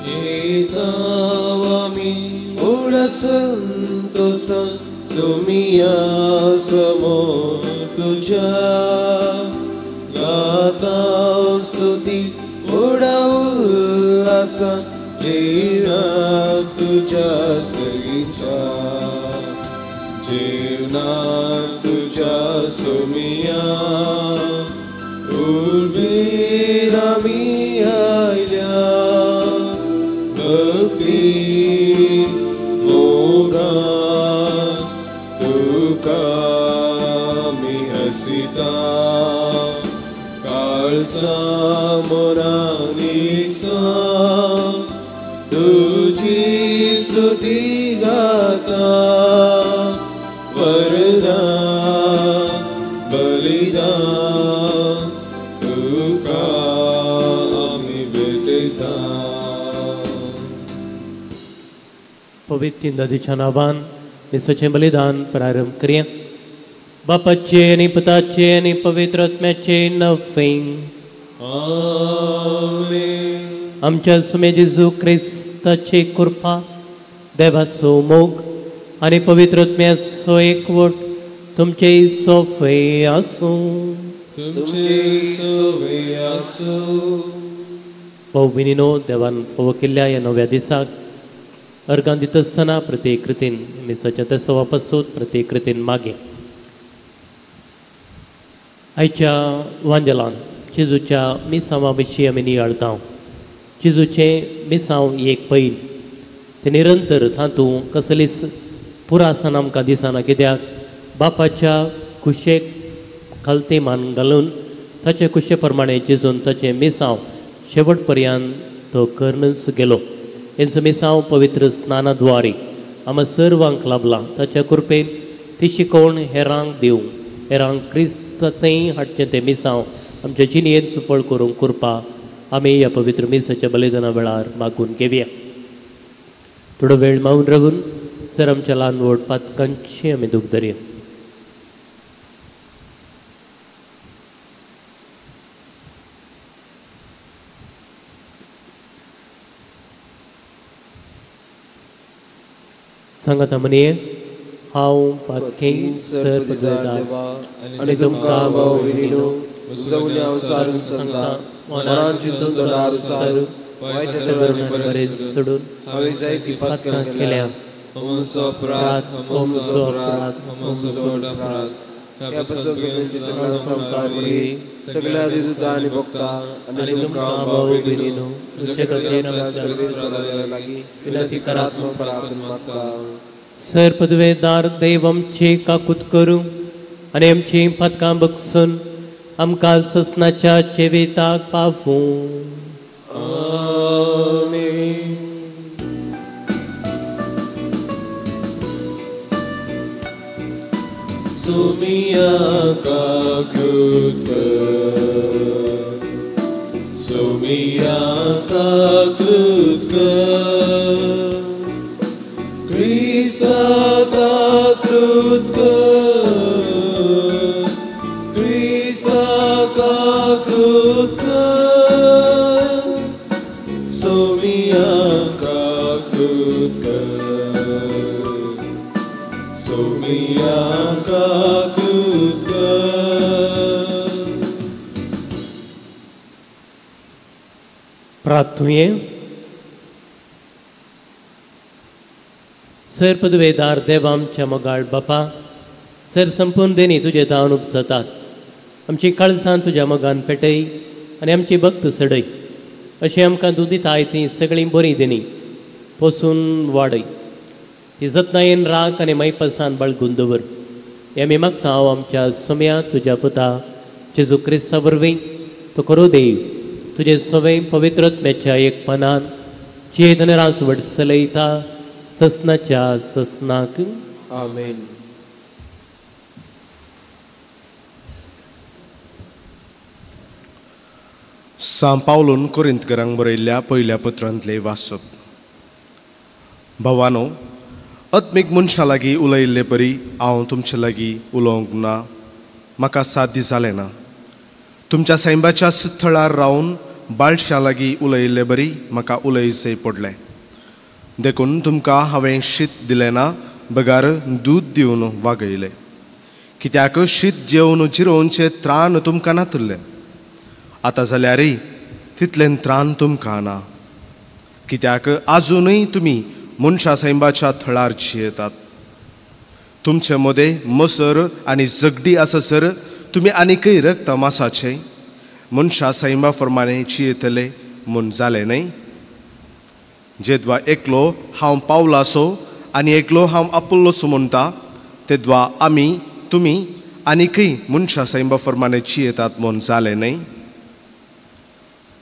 येतावामी उडसंतोसा सुमिया समोर तुझ्या गाता स्तुती उडा उल्हासा जीवनात तुझ्या सगळीच्या जीवनात तुझ्या सुमिया उर्बीर आमी आयल्या भक्ती मोगान तुका आमी हसिता काळजा मोरानीचा तुझी स्तुती गाता वरदान बलिदान तुका आमी भेटता. पवित्र नदीच्या नावान मिसाचें बलिदान प्रारंभ करूया. बापाचे आनी पुताचे आनी पवित्र आत्म्याचे नवें. आमेन. आमच्या सुमे जेजू क्रिस्ताची कृपा देवाचो मोग आनी पवित्र आत्म्याचो एकवट तुमचे सोफे आसूं. तुमचे सोवे आसूं. भाऊ भयणीनो, देवान फोव केल्ल्या ह्या नव्या दिसाक अर्गां दिता आसतना प्रत्येक रितीन मिसाच्या तेसवा पासून प्रत्येक रितीन मागे आयच्या वांजेलान जेजूच्या मिसांवा विशीं आमी नियाळता. जेजूचें मिसांव ही एक पैन ते निरंतर तातूंत कसलीच पुरासान आमकां दिसना, कित्याक बापाच्या कुशेक खालती मान घालून ताचे कुशे प्रमाणे जेजून ताचें मिसांव शेवट पर्यंत तो करूनच गेलो. हेंचो मिसांव पवित्र स्नानाद्वारे आमकां सर्वांक लाभला. ताच्या कृपेन ती शिकोवण हेरांक दिवंक, हेरांक क्रिस्तांतय हाडचें तें मिसांव आमच्या जिणेंत सुफळ करूंक कृपा आमी ह्या पवित्र मिसाच्या बलिदाना वेळार मागून घेवया. थोडो वेळ मावून रावून सर आमच्या ल्हान व्हड पातकांची आमी दूख धरया. सांगात म्हणये, हांव पातकें सर पदवेदार आनी तुमकां भाव भयणीनो उजवल्या सारून सांगता, मनान चिंतून दोनार सारून वायट बरें सोडून हांवें जायतीं पातकां केल्या. हमसो अपराध, हमसो अपराध, हमसो व्हड अपराध. ह्या पासून सगळ्या दिवता आनी भक्तां आनी तुमकां भाव भयणीनो तुजे खातीर लागीं विनंती करात म्हूण प्रार्थना मागता. सर पदवेदार देव आमची काकूत करूं आनी आमची पदकां बगसून आमकां ससनाच्या चेवेताक पावूं. आमेन. सुमिया काकूत कर, सुमिया काकूत कर, क्रिस्ता काकूत कर, क्रिस्ता काकूत कर, सुमिया काकूत कर, सुमिया काकूत कर. प्रार्थुये. सर पदवेदार देव आमच्या मोगाळ बापा, सर संपूर्ण देणी तुजे दावन उपसतात. आमची काळजां तुज्या मोगान पेटय आनी आमची भक्त सडय. अशें आमकां तूं दिताय ती सगळीं बरीं देणी पोसून वाडय. ती जतनायेन राख आनी मैपासान बाळगून दवर. हें आमी मागता हांव आमच्या सुम्या तुज्या पुता जेजू क्रिस्ता वरवीं. तो करो देव तुजे सवय पवित्र आत्म्याच्या एकपणान चेतन रासवट चलयता ससनाच्या ससनाक. आमेन. सांत पावलोन कोरिंथकरांक बरयल्ल्या पयल्या पत्रांतले वाचप. भावानो, आत्मीक मनशा लागीं उलयल्ले परी हांव तुमचे लागीं उलोवंक ना. म्हाका साध्य जालें ना. तुमच्या सैमाच्या थळार रावन बाळशा लागीं उलयिल्ले बरी म्हाका उलयचें पडलें. देखून तुमकां हांवें शीत दिलें ना, बगार दूद दिवन वागयलें. कित्याक शीत जेवन जिरोवनचें त्राण तुमकां नातलें. आतां जाल्यारय तितलें त्राण तुमकां ना, कित्याक आजुनूय तुमी मनशा सैमाच्या थळार जियेतात. तुमचे मदें मसर आनी जगडी आससर तुमी आनीकय रक्त मांसाचे मनशा सैमा प्रमाणे जियेतले म्हूण जालें न्हय. जेद्वा एकलो हांव पावलासो आनी एकलो हांव आपोल्लोसो म्हणटा, तेद्वा आमी तुमी आनीकय मनशा सैमा प्रमाणे जियेतात म्हूण जालें न्हय.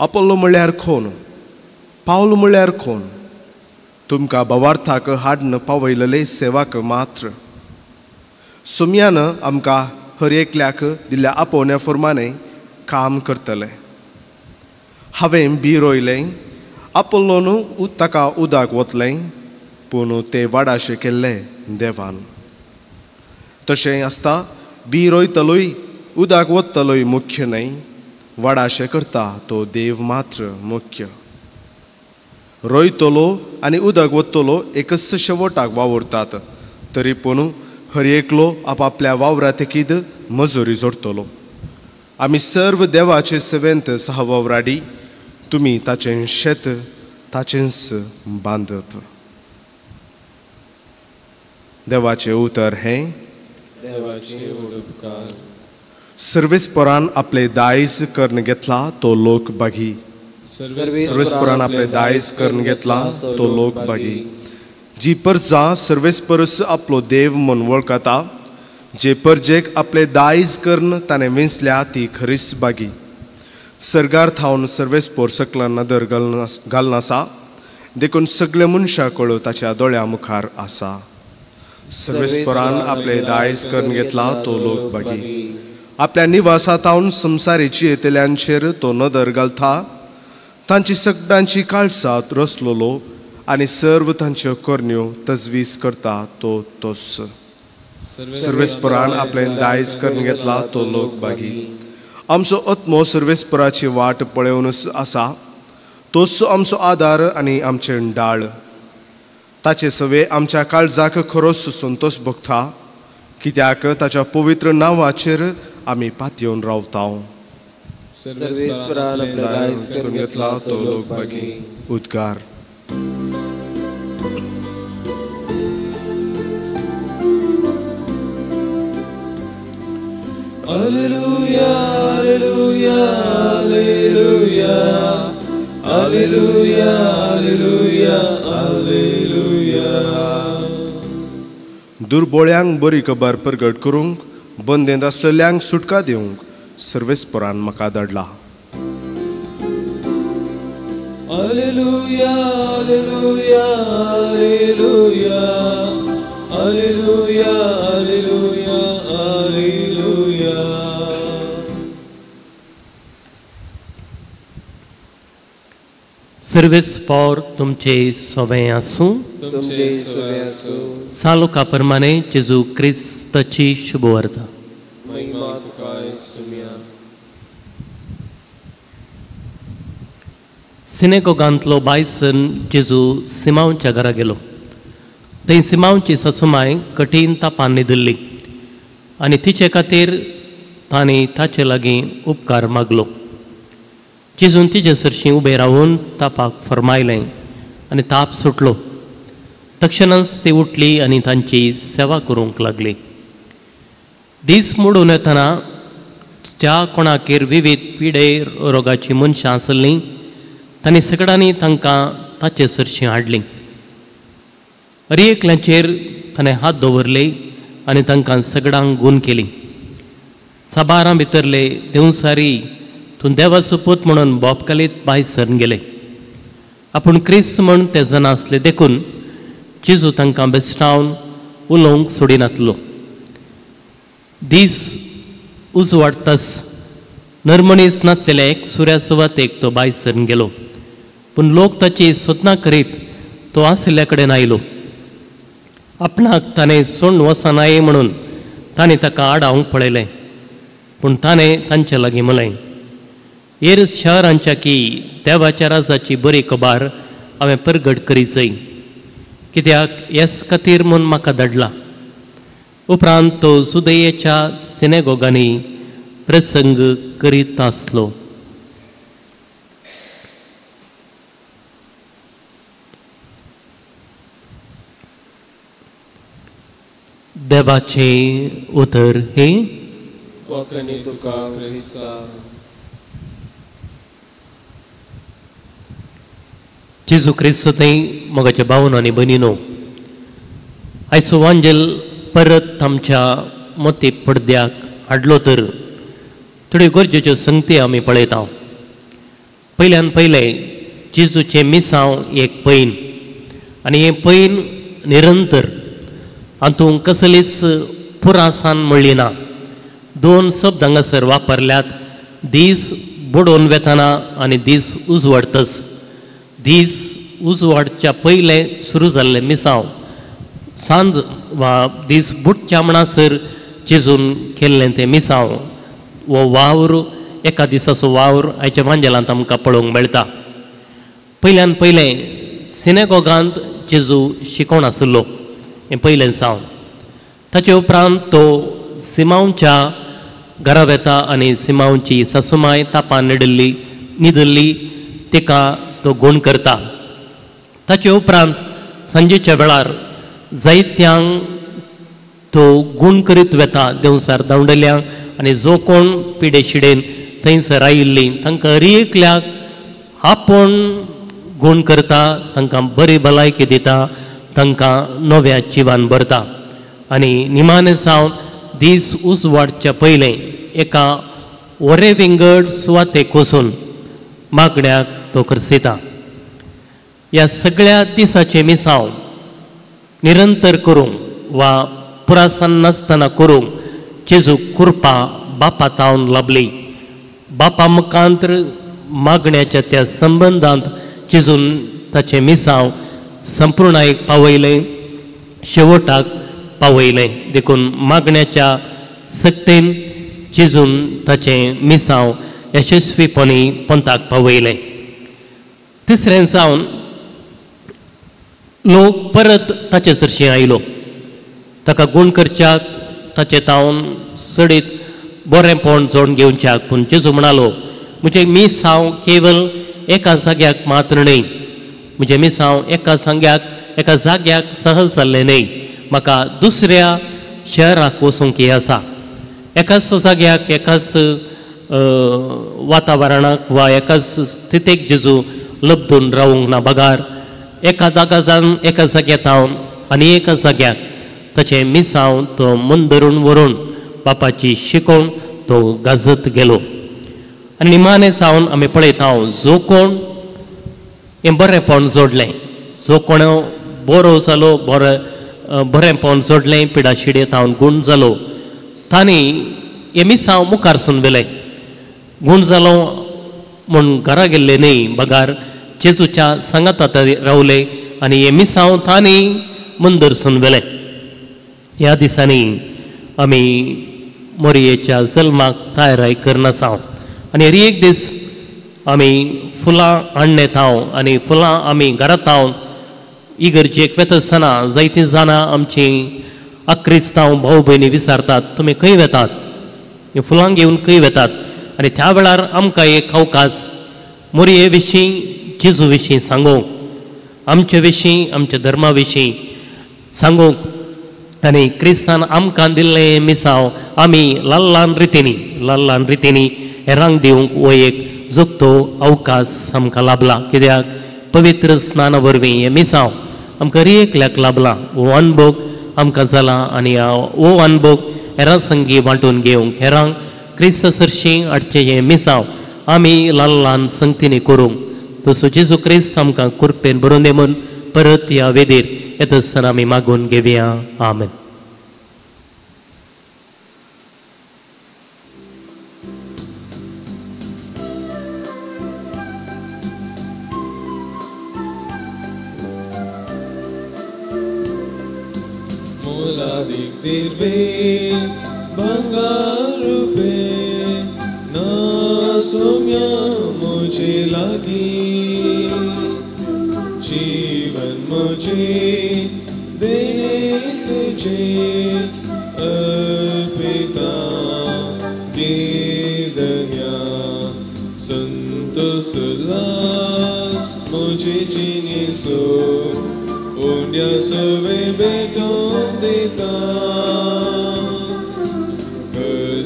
आपोल्लो म्हणल्यार कोण? पावलो म्हणल्यार कोण? तुमकां भवार्थाक हाडून पावयलेले सेवाक मात्र. सुमयान आमकां हर एकल्याक दिल्ल्या आपोवण्या प्रमाणे काम करतले. हांवें बी रोयलें, आपोल्लोन ताका उदक वतलें, पूण तें वाडाशें केल्लें देवान. तशें आसता बी रोयतलोय उदक वतलोय मुख्य न्हय, वाडाशें करता तो देव मात्र मुख्य. रोयतलो आनी उदक वतलो एकच शेवटाक वावुरतात, तरी पूण हर एकलो आपापल्या वावरात एकीद मजुरी जोडटलो. आमी सर्व देवाचे सेवेंत सहवावराडी, तुमी ताचें शेत ताचेंच बांदप. देवाचें उतर हें. देवाचे उपकार. सर्वेस्परान आपले दायज करून घेतला तो लोक बागी. सर्वेस्परान आपले दायज करून घेतला तो लोक बागी. जी परजा सर्वेस्परस आपलो देव म्हूण वळखता, जे परजेक आपले दायज करून ताणें विंचल्या ती खरीच बागी. सर्गार थावन सर्वेस्पर सकलन नदर घालून आसा, देखून सगळे मनशां कळो ताच्या दोळ्या मुखार आसा. सर्वेस्परान आपले दायज करून घेतला तो लोक बागी. आपल्या निवासांत हावन संवसारी जियेतल्यांचेर तो नदर घालता. तांची सगळ्यांची काळजांत रचलोलो आनी सर्व तांच्यो करण्यो तजवीज करता तो तोच. सर्वेस्परान आपले दायज करून घेतला तो लोक बागी. आमचो आत्मो सर्वेस्पराची वाट पळोवनच आसा, तोच आमचो आदार आनी आमचें डाळ. ताचे सवे आमच्या काळजाक खरोच संतोश भोगता, कित्याक ताच्या पवित्र नांवाचेर आमी पातयेवन रावता. सर्वेस्परान आपले दायज करून घेतला तो लोक बागी. उद्गार. Alleluia, alleluia, alleluia, alleluia, alleluia, alleluia. दुर्बळ्यांक बरी खबर प्रगट करूंक, बंदेंत आसलेल्यांक सुटका दिवंक सर्वेस्परान म्हाका धाडला. Alleluia, alleluia, alleluia, alleluia, alleluia, alleluia. सर्वेस्पर तुमचे सोबे आसूं. तुमचे सोबे आसूं. सालोका प्रमाणे जेजू क्रिस्ताची शुभवार्त. महिमा तुकाय सुम्या. सिनेगोगांतलो बायसन जेजू सिमांवच्या घरा गेलो. थंय सिमांवची सासूमाय कठीण तापान न्हिदल्ली आनी तिचे खातीर तांणी ताचे लागीं उपकार मागलो. जेजून तिचे सरशीं उबें रावून तापाक फरमायलें आनी ताप सुटलो. तक्षणच ती उठली आनी तांची सेवा करूंक लागली. दीस मोडून येतना ज्या कोणाकेर विविध पिडे रोगाची मनशां आसलीं तांणी सगळ्यांनी तांकां ताचे सरशीं हाडलीं. हर एकल्याचेर ताणें हात दवरले आनी तांकां सगळ्यांक गूण केली. साबारां भितरले देवसारी तूं देवाचो पूत म्हणून बोबकालीत भायर सरून गेले. आपूण क्रिस्त म्हूण ते जन आसले देखून जेजू तांकां बेश्टावन उलोवंक सोडिनातलो. दीस उजवाडटास नरमणीस नासलेल्या एक सुऱ्याचो वातेक तो भायर सरून गेलो. पूण लोक ताची सोदना करीत तो आशिल्ल्या कडेन आयलो. आपणाक ताणें सोडून वचनाये म्हणून ताणें ताका आडावंक पळयलें. पूण ताणें तांचे लागीं म्हळें, हेर शहरांच्या की देवाच्या राजाची बरी खबर हांवें परगट करीचय, कित्याक ह्याच खातीर म्हूण म्हाका धाडला. उपरांत तो जुदेयेच्या सिनेगोगांनी प्रसंग करीत आसलो. देवाचे उतर हे वखणी तुका क्रिस्ता. जेजू क्रिस्त थंय मोगाच्या भावन आनी भयणीनो, आयचो वांजेल परत आमच्या मोती पडद्याक हाडलो तर थोड्यो गरजेच्यो संगती आमी पळयता. पयल्यान पयलें जेजूचें मिसांव एक पैन, आनी हें पैन निरंतर, हातूंत कसलीच पुरासाण म्हणली ना. दोन शब्द हांगासर वापरल्यात, दीस बुडोवन वेताना आनी दीस उजवाडतस. दीस उजवाडच्या पयलें सुरू जाल्लें मिसांव सांज वा दीस बुडच्या म्हणसर जेजून केल्लें तें मिसांव, वो वावर एका दिसाचो वावर आयच्या वांजेलांत आमकां पळोवंक मेळटा. पयल्यान पयलें सिनेगोगांत जेजू शिकोवन आसलो, हें पयलें सावन. ताचे उपरांत तो सिमांवच्या घरा वेता आनी सिमांवची सासूमाय तापान न्हिदल्ली तिका तो गूण करता. ताचे उपरांत सांजेच्या वेळार जायत्यांक तो गूण करीत वेता देंवसार धांवडल्यांक, आनी जो कोण पिडेशिडेन थंयसर आयिल्ली तांकां एकल्याक आपूण गूण करता, तांकां बरी भलायकी दिता, तांकां नव्या जिवान भरता. आनी निमाणे सावन दीस उजवाडच्या पयलें एका वरे विंगड सुवातेक वचून मागण्याक तो करसिता. ह्या सगळ्या दिसाचे मिसांव निरंतर करूंक वा पुरासाण नासतना करूंक जेजू कृपा बापा तावन लाभली. बापा मुखांतर मागण्याच्या त्या संबंदांत जेजून ताचे मिसांव संपूर्णायेक पावयलें, शेवटाक पावयलें. देखून मागण्याच्या सक्तेन जेजून ताचें मिसांव यशस्वीपणी पंथाक पावयलें. तिसरें सावन लोक परत ताचे सरशी आयलो. ताका गूण करच्याक ताचे तावन सडीत बरेंपण जोड घेवच्याक. पूण जेजू म्हणालो, म्हजें मिसांव केवल एका जाग्याक मात्र न्हय, म्हजें मिसांव एका जाग्याक सहज जाल्लें न्हय, म्हाका दुसऱ्या शहराक वचूंक आसा. एकाच जाग्याक एकाच वातावरणाक वा एकाच स्थितीक जेजू लबधून रावूंक ना. बगार एका जाग्यात तावन आनी एका जाग्याक ताचें मिसांव तो मन धरून व्हरून बापाची शिकोवन तो गाजत गेलो. आनी निमाणे सावन आमी पळयता, जो कोण हें बरेंपण जोडलें, जो कोण बरो जालो, बरेंपण जोडलें, पिडाशिडे तावन गूण जालो, तांणी हें मिसांव मुखारसून व्हेलें. गूण जालो म्हूण घरा गेल्ले न्हय, बगार जेजूच्या सांगात रावले आनी हें मिसांव तांणी मंदरसून व्हेलें. ह्या दिसांनी आमी मोरयेच्या जल्माक तयाराय करनासाव आनी हर एक दीस आमी फुलां हाडून येताव आनी फुलां आमी घरांत हाडून इगर्जेक वेता आसतना जायतीं जाणां आमची अक्रिस्तांव भाऊ भयणी विचारतात, तुमी खंय वेतात, हीं फुलां घेवन खंय वेतात. आनी त्या वेळार आमकां एक अवकाश मोरये विशीं, जेजू विशीं सांगूंक, आमचे विशीं, आमच्या धर्मा विशीं सांगूंक आनी क्रिस्तान आमकां दिल्लें मिसांव आमी ल्हान ल्हान रितींनी हेरांक दिवंक हो एक जोगतो अवकाश आमकां लाभला. कित्याक पवित्र स्नाना वरवीं हें मिसांव आमकां एकल्याक लाभला. हो अनुभव आमकां जाला आनी हो अनुभव हेरां संगी वांटून घेवंक, हेरांक क्रिस्त सरशीं हाडचें हें मिसांव आमी ल्हान संगतींनी करूंक, तसो जेजू क्रिस्त आमकां कृपेन बरोवन दी म्हूण परत ह्या वेदीर येता आसतना आमी मागून घेवया. आमेन. Dirve bangarupe na सौम्या मुझे लगी, जीवन मुझे देने तुझे अर्पिता की दया, संतोष उल्लास मुझे जीने सो, उन्या सवे बेटों देता,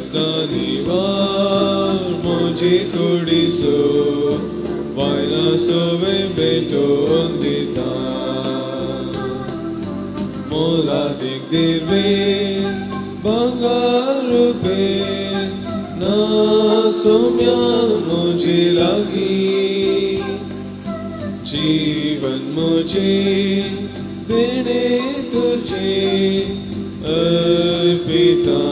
शनिवार मुझे कुड़ी सो, वायना सोवे बेटों देता, मोला दिख दिवे बंगारू पे, ना सौम्या मुझे लगी, जीवन मुझे देने तुझे अर्पिता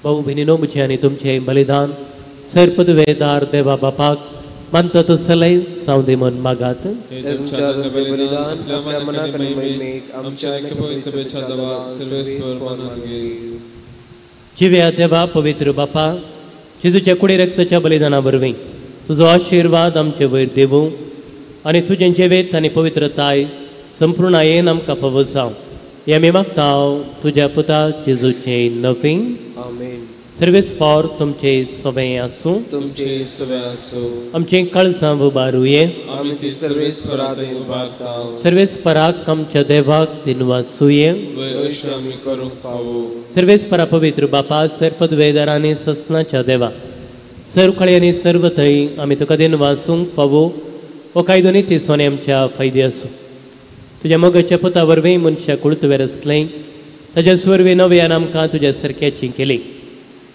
भाऊ बहिणीनो, मुझे आणि तुमचे बलिदान सरपद वेदार देवा बापाक मानता तसलय सावदे मन मागात. तुमच्या बलिदान आपल्या मनात आणि महिमेक आमच्या ऐक्यपवित्र सभेच्या दवा सर्वेश्वर मानून घे. जिव्या देवा पवित्र बापा, जेजूच्या कुडी रक्ताच्या बलिदाना वरवीं तुझो आशीर्वाद आमचे वयर देवूं आनी तुजें जिवेत आनी पवित्रताय संपूर्णायेन आमकां फावो जावं. हे आमी मागतांव तुज्या पुता जेजूचें नवीं. आमेन. सर्वेस्पर तुमचे सवें आसूं, तुमचे सवे आसूं. आमचें काळजां उबारुये, आमी ती सर्वेस्परात उबारतांव. सर्वेस्पराक आमच्या देवाक दिनवासुये. वैश्य आमी करूंक फावो. सर्वेस्परा पवित्र बापा, सरपद वेदार आनी ससनाच्या देवा, सर्वकाळी आनी सर्व थंय आमी तुका दिनवासूंक फावो. हो कायदो ती सोने आमच्या फायदे आसूं. तुज्या मोगाच्या पुता वरवीं मनशां कुळतुवेर असलें, ताज्या स्वरवी नव्यान आमकां तुज्या सारक्याची केली.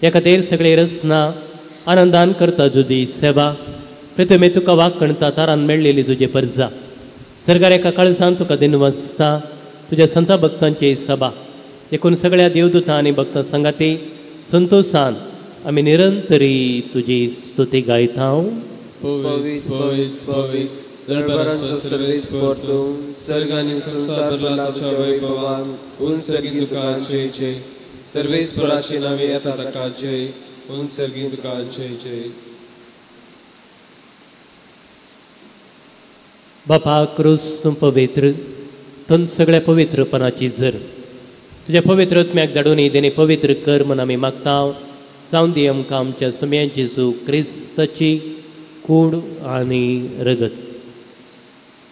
ह्या खातीर सगळे रसना आनंदान करता तुजी सेवा. प्रथमे तुका वाकण तातारान मेळ्ळेली तुजी परजा. सरकार एका काळजान तुका दिनवासता तुज्या संत भक्तांची सभा. देखून सगळ्या देवदूतां आनी भक्तां संगाती संतोषान आमी निरंतरी तुजी स्तुती गायता. पवित्र पवित्र पवित्र दरबारांचो सर्वेस्पर तूं, सर्ग आनी संसार भरलाच्या वैभवान उंचरगी तुका जय जय. सर्वेस्पराचे नावे येता ताका जय, उंचरगी तुका जय जय. बापा क्रूस तूं पवित्र, तूं सगळ्या पवित्रपणाची झर. तुज्या पवित्र आत्म्याक धाडून देणे पवित्र कर म्हूण आमी मागतांव. जावन दी आमकां आमच्या सुम्या जेजू क्रिस्ताची कूड आनी रगत.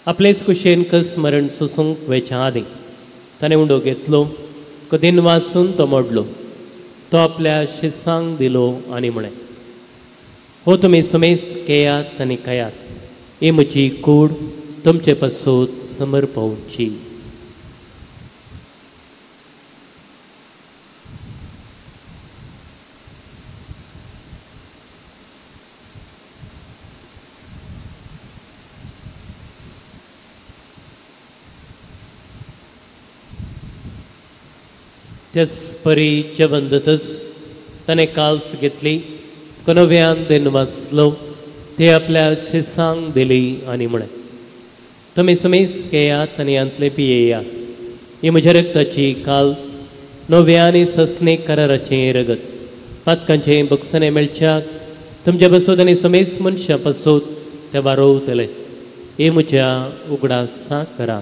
आपलेच कुशेन कस मरण सोसूंक वेच्या आदीं ताणें उंडो घेतलो, कदीन वाचून तो मोडलो. तो आपल्या शिसांक दिलो आनी म्हळें, हो तुमी सुमेस केयात आनी खायात, ही म्हजी कूड तुमचे पासून समर्पवची. त्याच परी जेवण जातच ताणें काल्स घेतली, नव्यान देन वाचलो, ते आपल्या शिसांक दिली आनी म्हळें, तुमी समेस घेयात आनी अंतले पियेयात, ही म्हज्या रक्ताची काल्स नव्या आनी ससणेक कराराचें रगत. पातकांचें बक्षणे मेळच्याक तुमच्या बसोत आनी समेस मनशां पासून ते वारोवतले. हे म्हज्या उगडासा करा.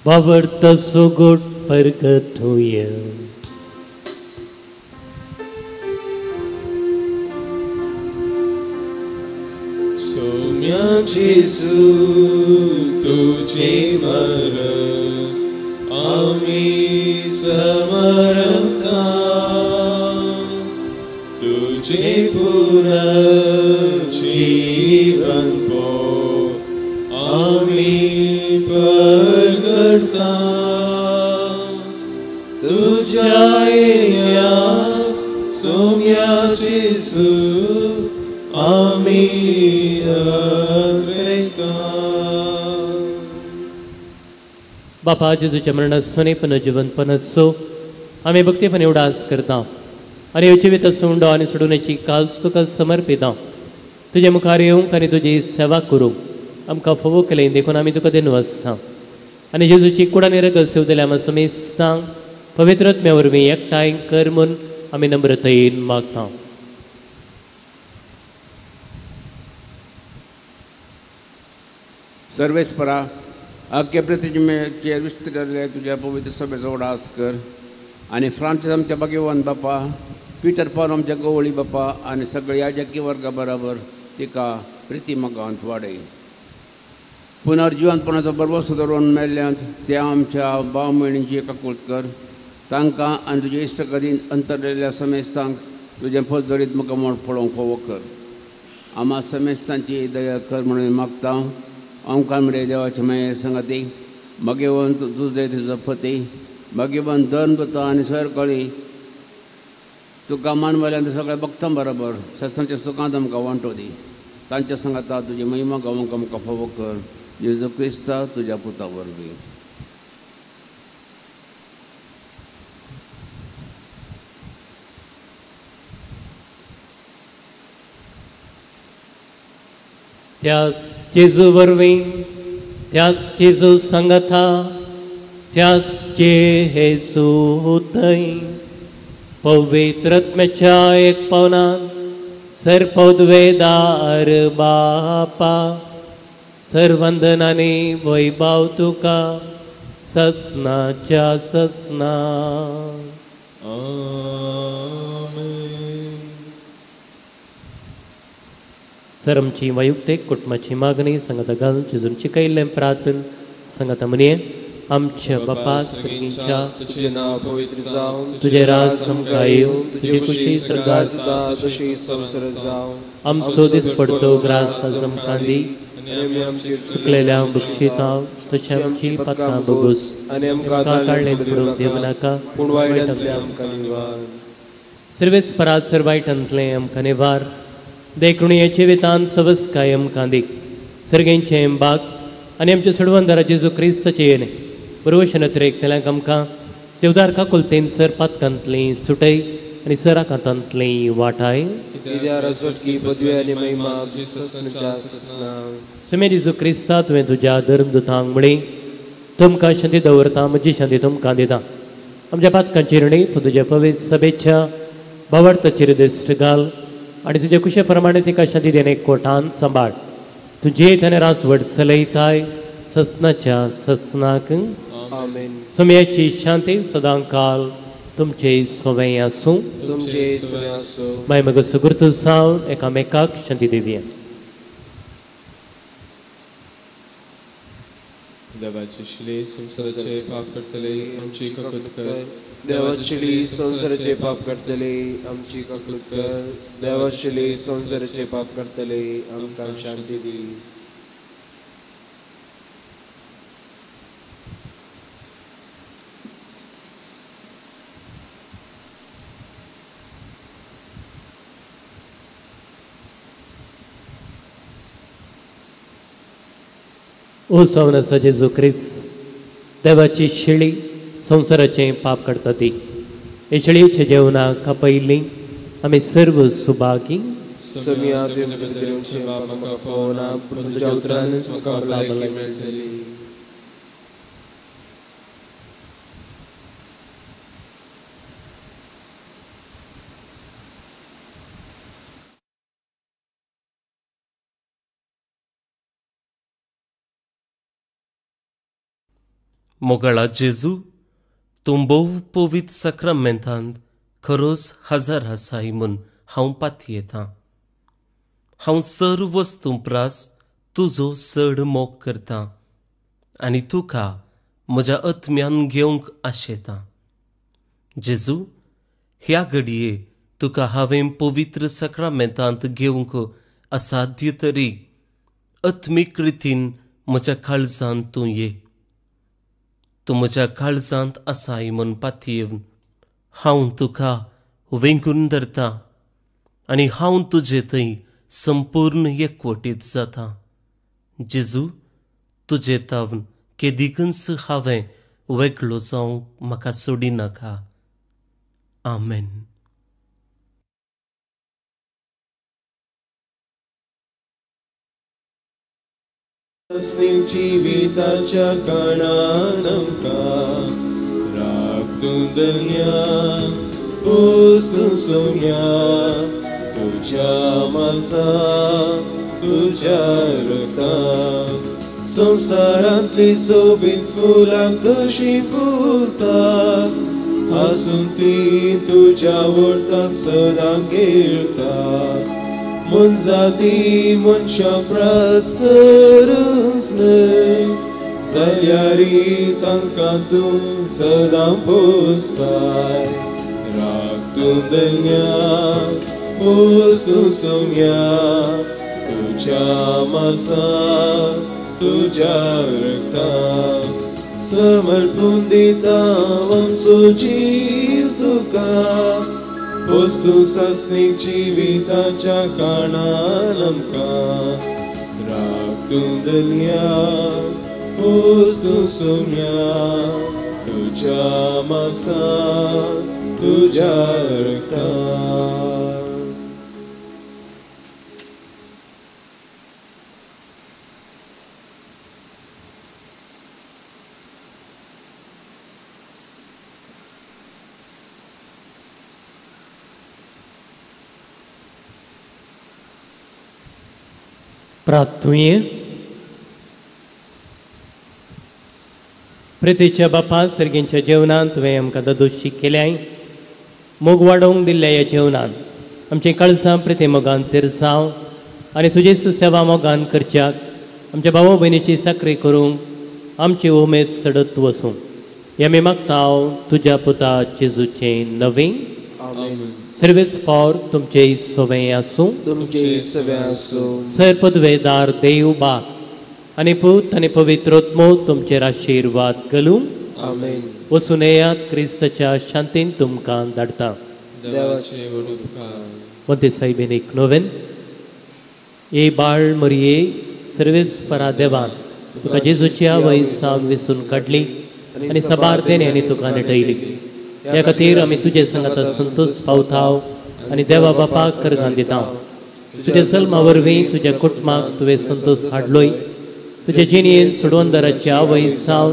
वावरता सोगोट परगत होय. सौम्या जेजू तुझे मरण आम्ही समरता, तुझे पुनर्जीवन पो आम्ही परगटता. तुझ्या या सौम्या जेजू आम्ही अत्रेता. बापा जेजूच्या मरणाचो पण जीवनपण असो आम्ही भक्तीपणे उडास करता आनी जिवीत सोंडो आनी सोडूनची काल्स तुका समर्पित हांव तुजे मुखार येवंक आनी तुजी सेवा करूंक आमकां फोव केलें देखून आमी तुका दिनवस्ता आनी जेजूची कुडा निरगल सेवतले आमी समेस्तांक पवित्रत्म्या वरवीं एकठांय कर म्हूण आमी नम्रतायेन मागता. सर्वेस्परा अख्खे पृथ्वीचेर विस्तरले तुज्या पवित्र सभेचो उडास कर आनी फ्रांसीस आमच्या भाग्यवान बापा, पिटर पॉल आमच्या गवळी बापा आनी सगळ्या याजकी वर्गा बरोबर तिका प्रिती मोगांत वाडय. पुनर्जिवंतपणाचो बरवसो धरून मेल्ल्यांत त्या आमच्या भाव भयणींची एकाकृत कर. तांकां आनी तुजे इश्ट कधी अंतरलेल्या समेस्तांक तुजें फजदरीत मुखामोळ पळोवंक फोव कर. आम्हा समेस्तांची दया कर म्हणून मागता. आमकां मेरे देवाचे माये संगती भाग्यवंत तुजे तुजो पती भाग्यवान धर्मदूता आनी सरकळी तुका मानवाल्यांत सगळ्या भक्तां बरोबर शास्त्रांच्या सुखांत आमकां वांटो दी. तांच्या सांगाता तुजी महिमा गावंक आमकां फोव कर. जेजू क्रिस्ता तुज्या पुता वरवीं. त्याच जेजू वरवीं त्याच जेजू सांगता त्याच जेजू थंय पवित्रत्म्याच्या एक पावनान सरपदवेदार बापा सर्वंदनाने वैभव तुका ससनाच्या ससना. सरमची वयुक्तेक कुटुंबाची मागणी संगत घाल जेजूंची कैल्लें प्रार्थन संगत म्हणये. आमच्या बापा सर्गींच्या तुझे नाव पवित्र जावं, तुझे राज आमकां येवं, तुझी खुशी स्वर्गात स्वर्गात जाता तशी संवसार जावं. आमचो दीस पडतो ग्रास आमकां दी. आमी आमची चुकलेल्या बक्षिता तशें आमची पातकां बगूस आनी आमकां काळ्ळें पडूंक देव नाका पूण वायटांतले आमकां निवार. सर्वेस्परात सर्वायटांतलें आमकां निवार. देखुणीचे वितान सवस काय आमकां दी. सर्गेंचें बाग आनी आमच्या सोडवंदारा जेजू क्रिस्ताचे येणे बरोवशेनत्रेक तेल्यांक आमकां देवदारका कुलतेन सर पातकांतलीं सुटय आनी सराकांतांतलीं वाटाय. कित्याक रसोटकी पदवी आनी महिमा जिससच्या ससना. सुमे जेजू क्रिस्ता तुवें तुज्या धर्मदुतांक म्हळी तुमकां शांती दवरता म्हजी शांती तुमकां दिता. आमच्या पातकांची ऋणी तूं तुज्या पवित्र सभेच्या भावार्थाचेर दिश्ट घाल आनी तुजे कुशे प्रमाणे तिका शांती देणे कोटान सांबाळ. तुजे ताणें रासवड चलयताय ससनाच्या ससनाक. आमेन. सुमयाची शांती सदां काल तुमचे सोवें आसूं. तुमचे सोय आसूं. माय सुगुर्तू सावन एकामेकाक शांती दिवया. देवाची शिली संसाराचे पाप करतले आमची ककूत कर. देवाची शिली संसाराचे पाप करतले आमची ककूत कर. देवाची शिली संसाराचे पाप करतले आमकां शांती दी. ओ सवन आसा जेजू क्रिस्त देवाची शिळी संवसाराचें पाप करता ती. हे शिळयेच्या जेवणाक आपयल्ली आमी सर्व सुभागी. समिया तुमचे पाप म्हाका फोवना पूण तुज्या उतरांनीच म्हाका भलायकी मेळटली. मोगळा जेजू तूं भोव पवित्र सक्रामेंतांत खरोच हजार आसाय म्हूण हांव पातयेतां. हांव सर्व वस्तू प्रास तुजो चड मोग करतां आनी तुका म्हज्या आत्म्यान घेवंक आशेतां. जेजू ह्या घडये तुका हांवें पवित्र सक्रामेंतांत घेवंक असाध्य तरी आत्मीक रितीन म्हज्या काळजांत तूं ये. तूं म्हज्या काळजांत आसाय म्हूण पातयेवन हांव तुका वेंगून धरतां आनी हांव तुजे थंय संपूर्ण एकवटीत जातां. जेजू तुजे तावन केदिकच हांवें वेगळो जावंक म्हाका सोडी नाका. आमेन. जिविताच्या काळान आमकां राखतूं दर्या पोस्तूं सोंग्या तुज्या मासा तुज्या रगतां संवसारांतली सोबीत फुलां कशीं फुलतात आसून ती तुज्या वोटांत सदां गिळतात मुंजाती मनशां प्रसरूच न्हय जाल्यारी तांकां तूं सदां पोसताय राखतूं दर्या पोस्तूं सोंग्या तुज्या मासा तुज्या रगतां समर्पून दिता आमचो जीव तुका पोस्तूं सासणीक जिविताच्या काळान आमकां राखतूं दर्या पोस्तूं सोंग्या तुज्या मासा तुज्या रगतां प्रार्थूय. प्रितीच्या बापा सर्गींच्या जेवणांत तुवें आमकां दोशी केल्याय मोग वाडोवंक दिल्ल्या ह्या जेवणांत आमची कळसां प्रिती मोगान तिरसांव आनी तुजी सेवा मोगान करच्याक आमच्या भाव भयणीची साखरी करूंक आमची उमेद सडत वसूं हे आमी मागता हांव तुज्या पुता जेजूचें नवें. सर्वेस फॉर तुमचे सोवें आसूं तुमचे सवे आसूं सरपदवेदार देव बाप आनी पूत आनी पवित्रोत्मो तुमचेर आशिर्वाद घालूं. आमेन. वसून येयात क्रिस्ताच्या शांतीन तुमकां धाडटा. देवाचे उपकार. मध्य साहेबीन नोवेन. ये बाळ मरिये सर्वेस परा देवान तुका जेजूच्या वयसावन वेचून काडली आनी सबार देणे आनी तुका नटयली. ह्या खातीर आमी तुजे संगत संतोश पावताव आनी देवा बापाक करगां दिता. तुज्या जल्मा वरवीं तुज्या कुटुंबाक तुवें संतोश हाडलोय. तुज्या जिणेन सोडवंदराच्या वयसावन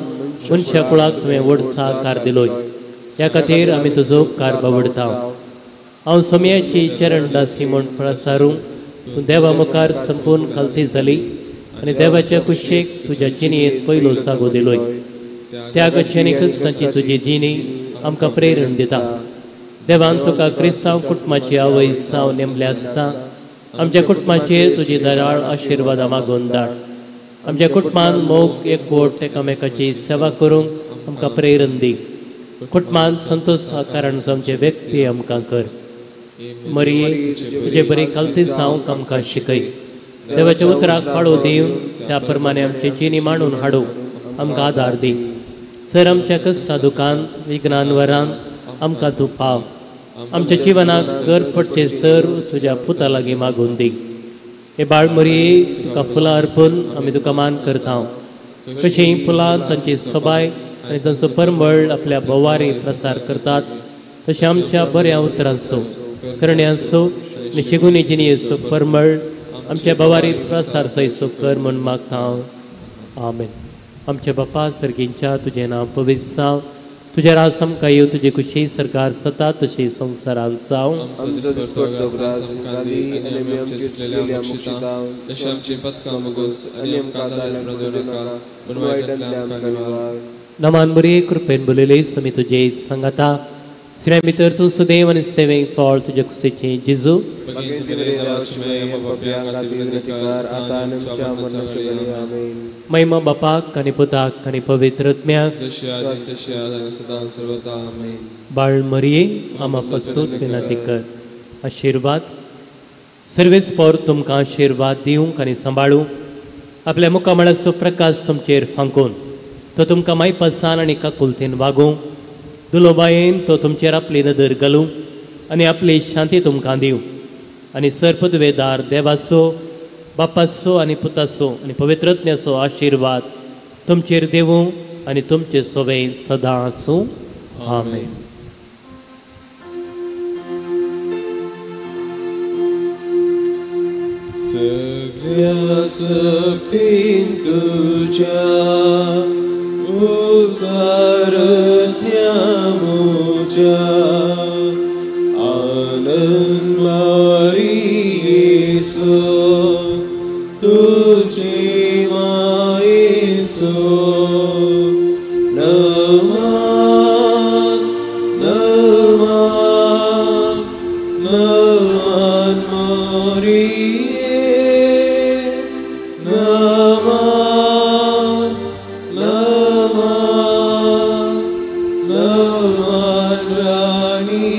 मनशा कुळाक तुवें व्हड सहकार दिलोय. ह्या खातीर आमी तुजो उपकार बावडता. हांव सोम्याची चरण दासी म्हूण प्रसारूंक तूं देवा मुखार संपूर्ण खालती जाली आनी देवाच्या कुशेक तुज्या जिणेंत पयलो सागो दिलोय. त्यागाची आनी कश्टांची तुजी जिणी आमकां प्रेरण दिता. देवान तुका क्रिस्तांव कुटुंबाची आवय साव नेमल्या आसा. आमच्या कुटुंबाचेर तुजी दयाळ आशिर्वादा मागून धाड. आमच्या कुटुंबान मोग एकवट एकामेकाची सेवा करूंक आमकां प्रेरण दी. कुटुंबान संतोश कारण आमचे व्यक्ती आमकां कर. मरिये तुजे बरी कालती जावंक आमकां शिकय. देवाच्या उतराक पाळो दिवन त्या प्रमाणे आमचे जिणी मांडून हाडू आमकां आदार दी. सर आमच्या कश्टा दुखांत विघ्नान वरांत आमकां तूं पाव. आमच्या जिवनाक घर पडचे सर तुज्या पुता लागीं मागून दी. हे बाळ मरिये तुका फुलां अर्पून आमी तुका मान करता. कशीं फुलां तांची सोबाय आनी तांचो परमळ आपल्या बोवारी प्रसार करतात तशें आमच्या बऱ्या उतरांचो करण्यांचो आनी शिगुनी जिणेचो परमळ आमच्या बोवारी प्रसार सयचो कर म्हूण मागता हांव. आमेन. आमच्या बापा सर्गींच्या तुजें नांव पवित्र जावं. तुज्या राज आमकां येवं. तुजी खुशी सरकार सता तशी संवसारांत जावं. नमान बरी कृपेन बोलयले समी तुजे सांगाता श्री भितर तूं सुदैव आनी सेवेक फळ तुजे कुस्तेचें जेजू महिमा बापाक आनी पुताक आनी पवित्र आत्म्याक बाळ मरिये आमा पासून विनंती कर. आशिर्वाद सर्वेस पोर तुमकां आशिर्वाद दिवंक आनी सांबाळूंक आपल्या मुखामळाचो प्रकाश तुमचेर फांकून तो तुमकां मायपासान आनी काकुलतेन वागोवंक दुलोबायेन तो तुमचेर आपली नदर घालूंक आनी आपली शांती तुमकां दिवंक आनी सरपदवेदार देवाचो बापाचो आनी पुताचो आनी पवित्रत्म्याचो आशिर्वाद तुमचेर देवूं आनी तुमचे सोबे सदां आसूं. आमेन. सगळ्या सक्तीन तुझ्या उसारत्या मुझ्या आनंद मारियेसो तुझी मायेसो नमन नमन नमन मारिये नमन नमन नमन राणी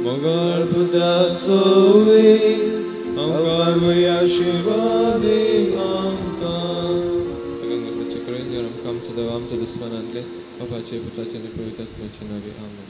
मोगाळ पुता सोवे आमकां बरी आशिर्वादी आमकां गंगाचे चक्र आमकां आमच्या देवा आमच्या दुस्मानांतले बापाचे पुताचे आनी पवित्र आत्म्याचे नावे आमेन.